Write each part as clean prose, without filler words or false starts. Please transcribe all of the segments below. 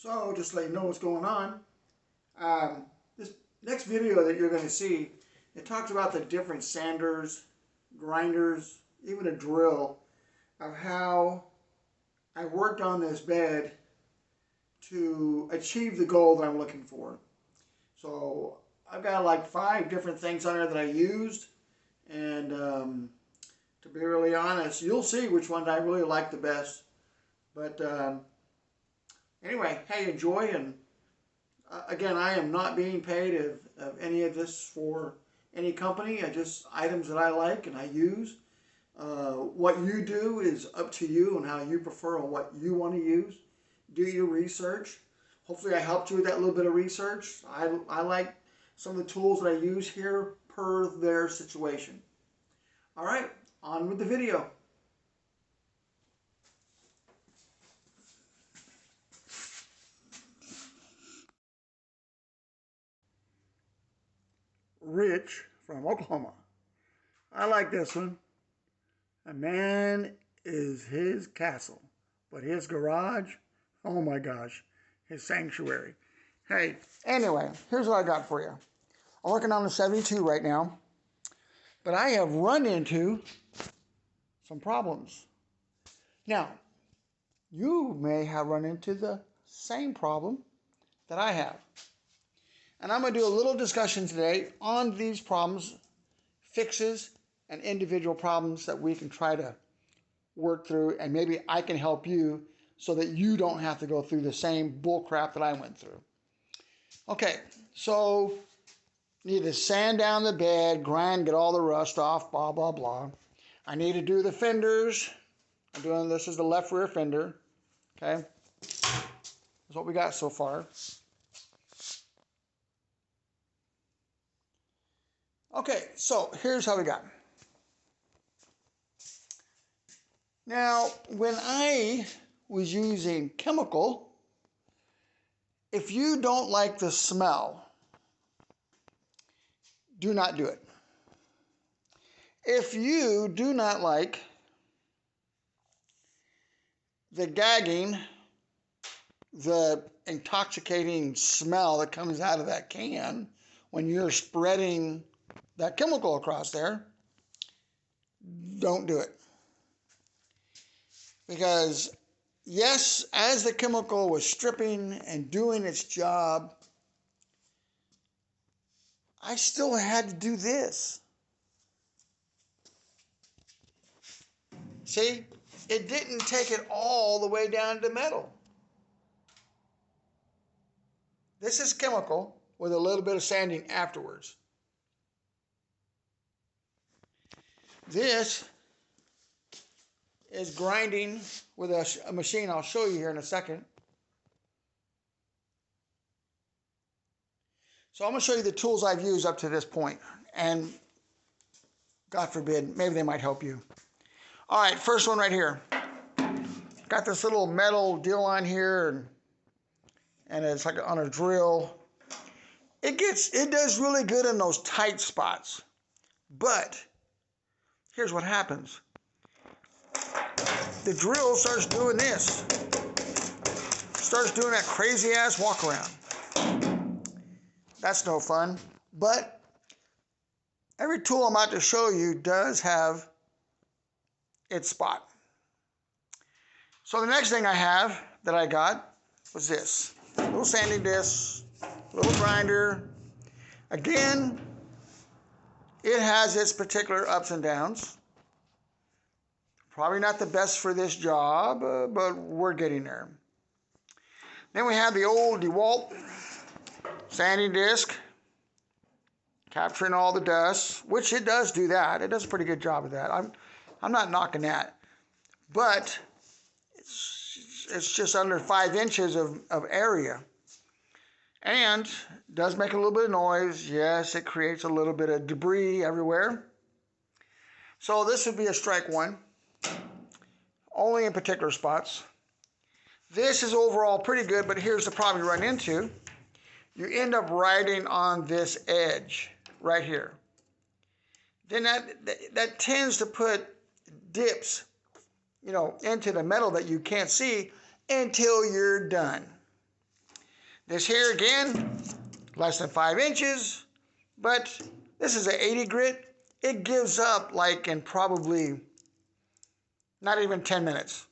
So just to let you know what's going on, this next video that you're going to see, it talks about the different sanders, grinders, even a drill, of how I worked on this bed to achieve the goal that I'm looking for. So I've got like 5 different things on there that I used, and to be really honest, you'll see which one I really like the best. But anyway, hey, enjoy. And again, I am not being paid of any of this for any company. I just items that I like and I use. What you do is up to you and how you prefer and what you want to use. Do your research. Hopefully I helped you with that little bit of research. I like some of the tools that I use here per their situation. All right, on with the video. Rich from Oklahoma. I like this one. A man is his castle, but his garage, oh my gosh, his sanctuary. Hey, anyway, here's what I got for you. I'm working on the 72 right now, but I have run into some problems. Now, you may have run into the same problem that I have. And I'm going to do a little discussion today on these problems, fixes, and individual problems that we can try to work through, and maybe I can help you so that you don't have to go through the same bull crap that I went through. Okay, so need to sand down the bed, grind, get all the rust off, blah, blah, blah. I need to do the fenders. I'm doing this as the left rear fender. Okay, that's what we got so far. Okay, so here's how we got. Now, when I was using chemical, if you don't like the smell, do not do it. If you do not like the gagging, the intoxicating smell that comes out of that can when you're spreading that chemical across there, don't do it. Because yes, as the chemical was stripping and doing its job, I still had to do this. See, it didn't take it all the way down to metal. This is chemical with a little bit of sanding afterwards. This is grinding with a machine I'll show you here in a second. So I'm going to show you the tools I've used up to this point, and God forbid, maybe they might help you. All right, first one right here. Got this little metal deal on here, and it's like on a drill. It does really good in those tight spots, but here's what happens. The drill starts doing this. Starts doing that crazy ass walk around. That's no fun. But every tool I'm about to show you does have its spot. So the next thing I have that I got was this. A little sanding disc, a little grinder. Again, it has its particular ups and downs. Probably not the best for this job, but we're getting there. Then we have the old DeWalt sanding disc, capturing all the dust, which it does do that. It does a pretty good job of that. I'm not knocking that. But it's just under 5 inches of area. And does make a little bit of noise. Yes, it creates a little bit of debris everywhere. So this would be a strike one. Only in particular spots. This is overall pretty good, but here's the problem you run into. You end up riding on this edge right here. Then that tends to put dips, into the metal that you can't see until you're done. This here again, less than 5 inches, but this is an 80 grit. It gives up like in probably not even 10 minutes.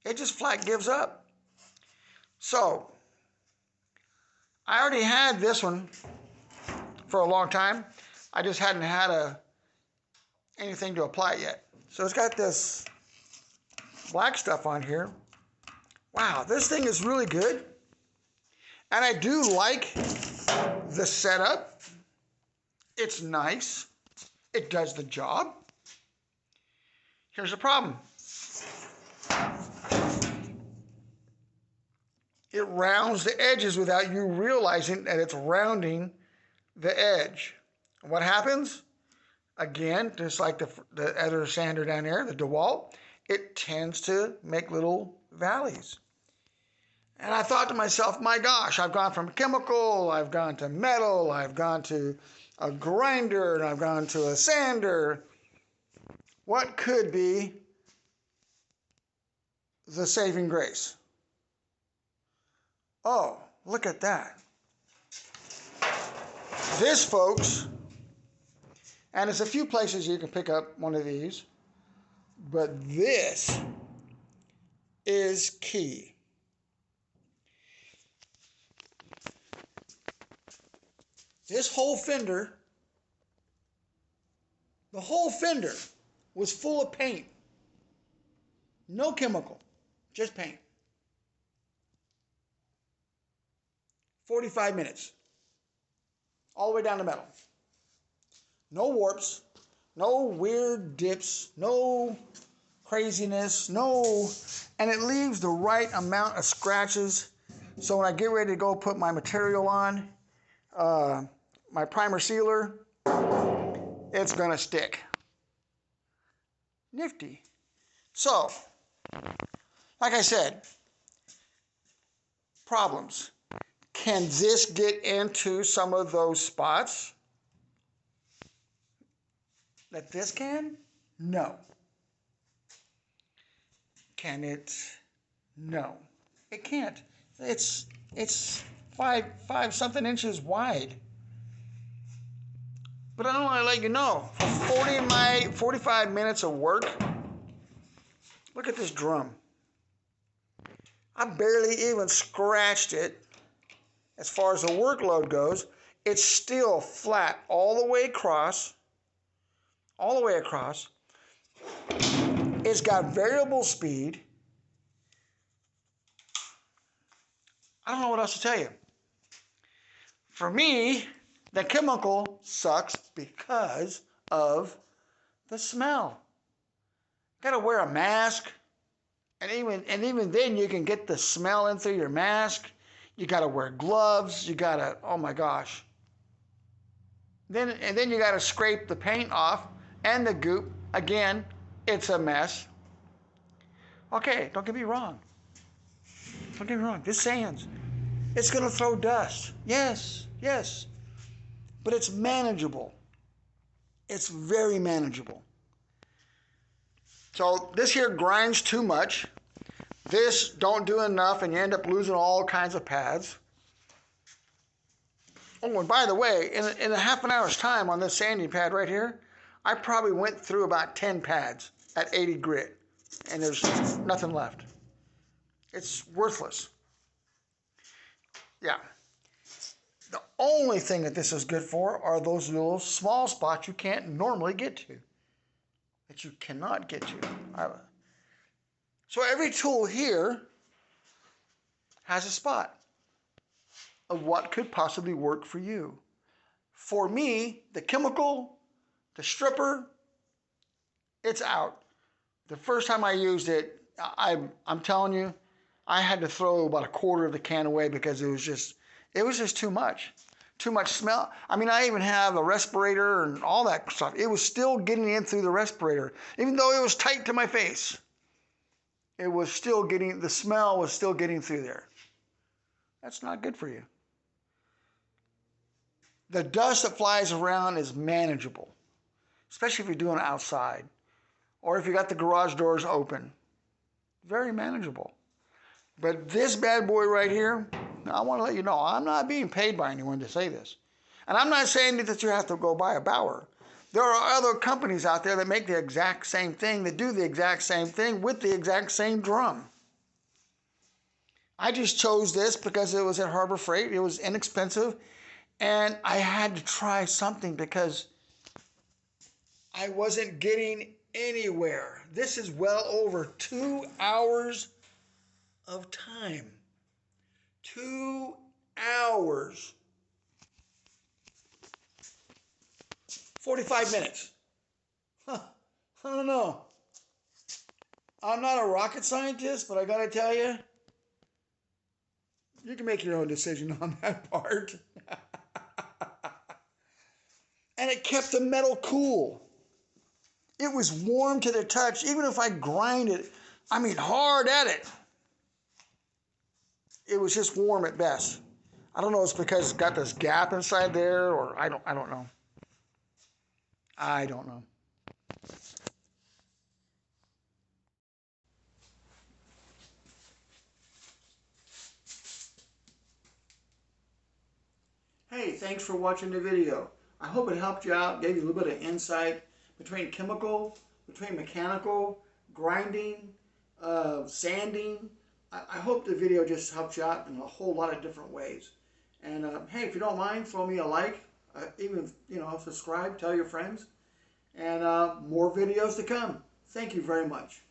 It just flat gives up. So I already had this one for a long time. I just hadn't had anything to apply it yet. So it's got this black stuff on here. Wow, this thing is really good. And I do like the setup. It's nice. It does the job. Here's the problem. It rounds the edges without you realizing that it's rounding the edge. And what happens? Again, just like the other sander down there, the DeWalt, it tends to make little valleys. And I thought to myself, my gosh, I've gone from chemical, I've gone to metal, I've gone to a grinder, and I've gone to a sander. What could be the saving grace? Oh, look at that. This, folks, and there's a few places you can pick up one of these, but this is key. This whole fender, the whole fender was full of paint. No chemical, just paint. 45 minutes. All the way down the metal. No warps, no weird dips, no craziness, and it leaves the right amount of scratches. So when I get ready to go put my material on, my primer sealer, it's gonna stick. Nifty. So, like I said, problems. Can this get into some of those spots that this can? No. Can it? No. It can't. It's five something inches wide. But I don't want to let you know, for 45 minutes of work, look at this drum. I barely even scratched it. As far as the workload goes, it's still flat all the way across. All the way across. It's got variable speed. I don't know what else to tell you. For me, the chemical sucks because of the smell. Got to wear a mask, and even then you can get the smell in through your mask. You got to wear gloves. You got to, oh my gosh. Then you got to scrape the paint off and the goop. Again, it's a mess. Okay, don't get me wrong. Don't get me wrong. This sands. It's going to throw dust. Yes. But it's manageable. It's very manageable. So this here grinds too much. This don't do enough, and you end up losing all kinds of pads. Oh, and by the way, in a half an hour's time on this sanding pad right here, I probably went through about 10 pads at 80 grit, and there's nothing left. It's worthless. Yeah. The only thing that this is good for are those little small spots you can't normally get to, that you cannot get to. So every tool here has a spot of what could possibly work for you. For me, the chemical, the stripper, it's out. The first time I used it, I'm telling you, I had to throw about a quarter of the can away because it was just too much. Too much smell. I mean, I even have a respirator and all that stuff. It was still getting in through the respirator, even though it was tight to my face. It was still getting, the smell was still getting through there. That's not good for you. The dust that flies around is manageable, especially if you're doing it outside or if you got the garage doors open. Very manageable. But this bad boy right here, Now, I want to let you know, I'm not being paid by anyone to say this. And I'm not saying that you have to go buy a Bauer. There are other companies out there that make the exact same thing, that do the exact same thing with the exact same drum. I just chose this because it was at Harbor Freight. It was inexpensive. And I had to try something because I wasn't getting anywhere. This is well over 2 hours of time. 2 hours. 45 minutes. Huh. I don't know. I'm not a rocket scientist, but I got to tell you, you can make your own decision on that part. And it kept the metal cool. It was warm to the touch, even if I grind it, I mean hard at it. It was just warm at best. I don't know if it's because it's got this gap inside there, or I don't know. I don't know. Hey, thanks for watching the video. I hope it helped you out, gave you a little bit of insight between chemical, between mechanical, grinding, sanding. I hope the video just helped you out in a whole lot of different ways. And hey, if you don't mind, throw me a like, even, subscribe, tell your friends, and more videos to come. Thank you very much.